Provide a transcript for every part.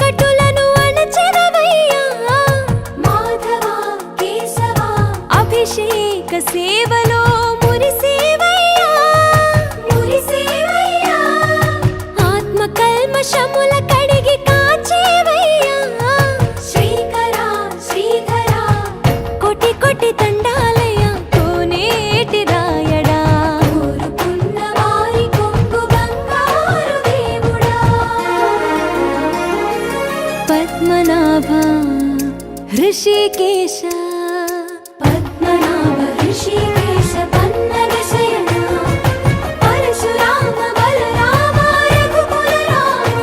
చీకటులను అణచెదవయ్యా మాధవ కేశవ అభిషేక సేవలో మురిసేవయ్యా ఆత్మ కల్మషముల కడిగి కాచేవయ్యా శ్రీకర శ్రీధర కోటి కోటి దండాలయ్యా కోనేటి రాయడా కోరుకున్న వారి కొంగు బంగారు దేవుడా పద్మనాభ హృషికేశ పద్మనాభ హృషికేశ పన్నగ శయన పరశురామ బలరామ రఘుకుల రామ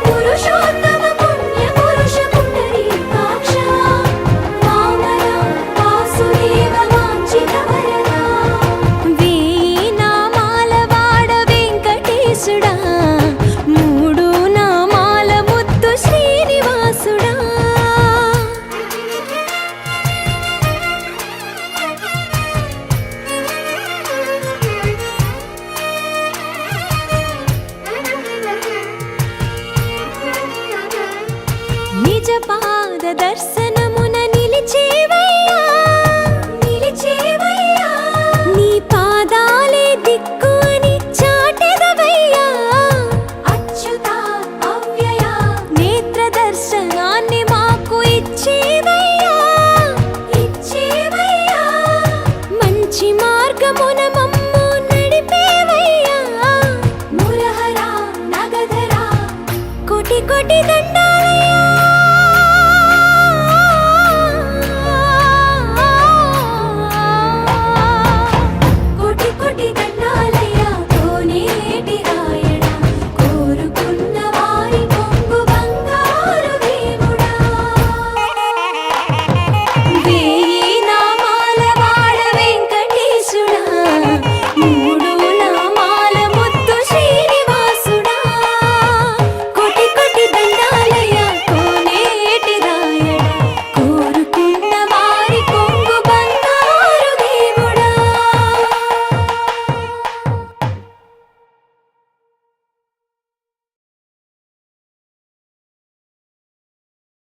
పురుషోత్తమ పుణ్య పురుష పుండరీకాక్ష వామన వాసుదేవ వాంఛిత వరదా వేయి నామాల వాడ వెంకటేశుడా మూడు నామాల ముద్దు శ్రీనివాసుడా నిజ పాద దర్శనమున నిలిచేవయ్యా నీ పాదాలే దిక్కు అని చాటెదవయ్యా అచ్యుత అవ్యయ నేత్ర దర్శనాన్ని మాకు ఇచ్చేవయ్యా మంచి మార్గమున